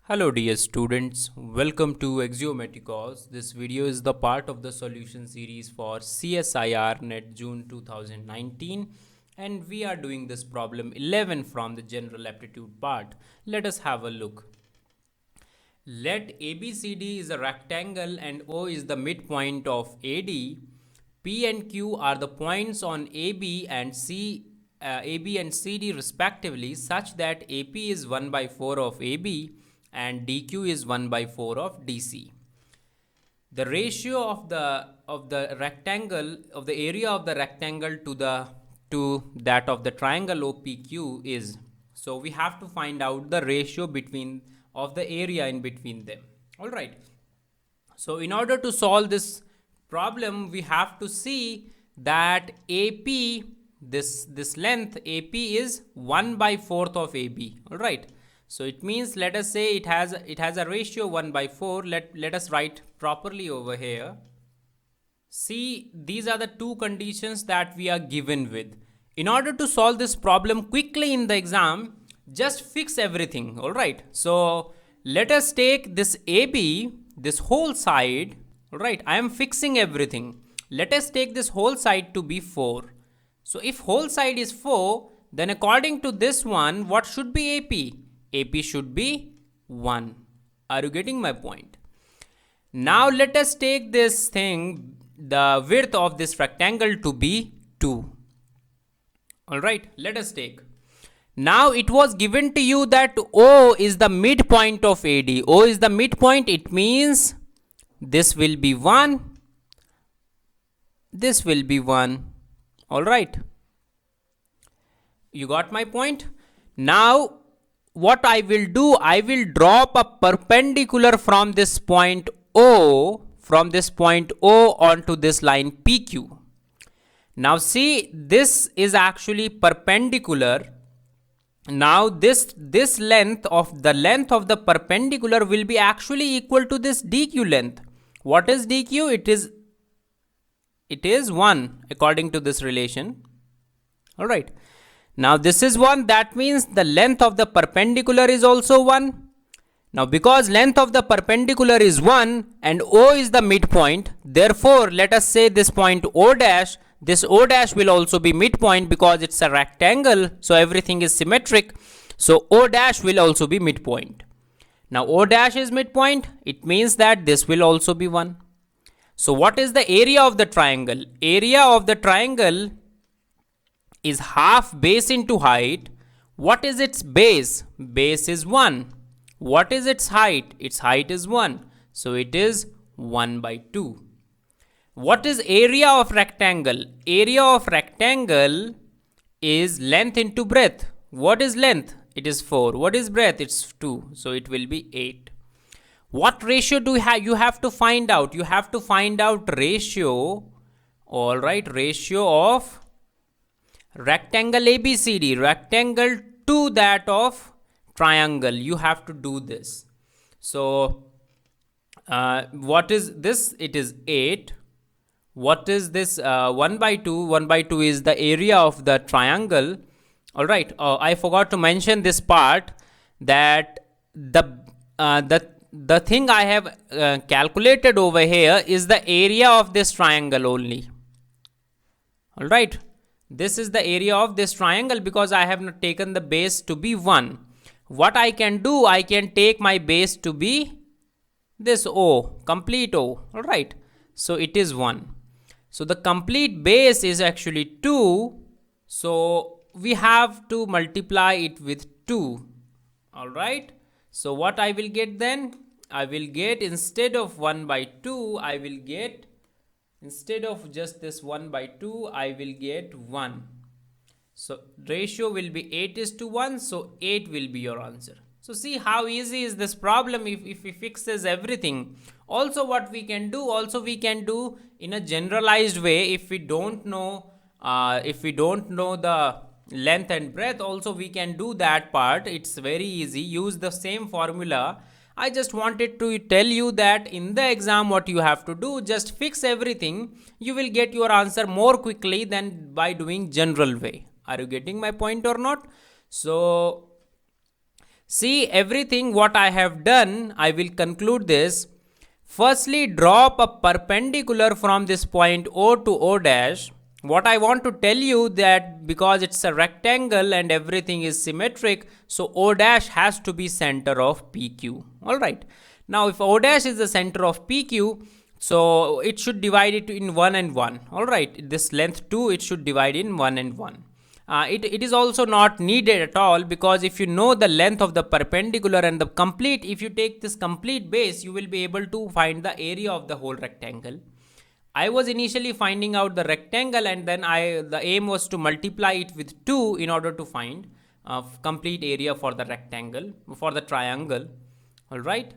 Hello dear students, welcome to Axiomaticos. This video is the part of the solution series for CSIR NET June 2019 and we are doing this problem 11 from the general aptitude part. Let us have a look. Let ABCD is a rectangle and O is the midpoint of AD. P and Q are the points on AB and CD respectively, such that AP is 1 by 4 of AB and DQ is 1 by 4 of DC. The ratio of the rectangle of the area of the rectangle to that of the triangle OPQ is, so we have to find out the ratio between of the area in between them. All right, so in order to solve this problem we have to see that AP, this length AP is 1 by 4th of AB. All right, so it means, let us say it has a ratio 1 by 4. Let us write properly over here. See, these are the two conditions that we are given with. In order to solve this problem quickly in the exam, just fix everything. All right, so let us take this AB, this whole side. All right, I am fixing everything. Let us take this whole side to be 4. So if whole side is 4, then according to this one, what should be AP? AP should be 1. Are you getting my point? Now let us take this thing, the width of this rectangle to be 2. Alright, let us take. Now it was given to you that O is the midpoint of AD. O is the midpoint, it means this will be 1. This will be 1. Alright. You got my point? Now what I will do, I will drop a perpendicular from this point O, onto this line PQ. Now see, this is actually perpendicular. Now this length of the perpendicular will be actually equal to this DQ length. What is DQ? It is 1 according to this relation. All right. Now this is 1, that means the length of the perpendicular is also 1. Now because length of the perpendicular is 1 and O is the midpoint, therefore let us say this point O dash, this O dash will also be midpoint because it's a rectangle, so everything is symmetric. So O dash will also be midpoint. Now O dash is midpoint, it means that this will also be 1. So what is the area of the triangle? Area of the triangle is half base into height. What is its base? Base is 1. What is its height? Its height is 1. So it is 1 by 2. What is area of rectangle? Area of rectangle is length into breadth. What is length? It is 4. What is breadth? It's 2. So it will be 8. What ratio do you have to find out? You have to find out ratio. All right, ratio of rectangle ABCD, rectangle to that of triangle. You have to do this. So what is this? It is 8. What is this? 1 by 2. 1 by 2 is the area of the triangle. All right, I forgot to mention this part, that the thing I have calculated over here is the area of this triangle only. All right, this is the area of this triangle because I have not taken the base to be 1. What I can do, I can take my base to be this O, complete O. All right, so it is 1. So the complete base is actually 2. So we have to multiply it with 2. All right, so what I will get then? I will get, instead of 1 by 2, I will get, instead of just this 1 by 2, I will get 1. So ratio will be 8:1. So 8 will be your answer. So see how easy is this problem if we fixes everything. Also what we can do, in a generalized way, if we don't know the length and breadth, also we can do that part. It's very easy. Use the same formula. I just wanted to tell you that in the exam what you have to do, just fix everything. You will get your answer more quickly than by doing general way. Are you getting my point or not? So See, everything what I have done, I will conclude this. Firstly, drop a perpendicular from this point O to O dash. What I want to tell you that because it's a rectangle and everything is symmetric, so O dash has to be center of PQ. Alright. Now, if O dash is the center of PQ, so it should divide it in 1 and 1. Alright. This length 2, it should divide in 1 and 1. It is also not needed at all, because if you know the length of the perpendicular and the complete, if you take this complete base, you will be able to find the area of the whole rectangle. I was initially finding out the rectangle, and then the aim was to multiply it with 2 in order to find complete area for the rectangle, for the triangle. Alright.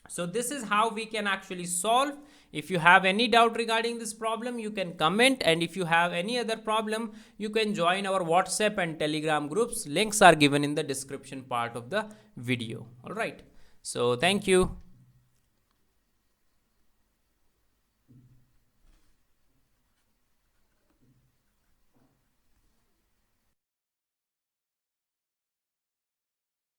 So this is how we can actually solve. If you have any doubt regarding this problem, you can comment, and if you have any other problem, you can join our WhatsApp and Telegram groups. Links are given in the description part of the video. Alright. So thank you.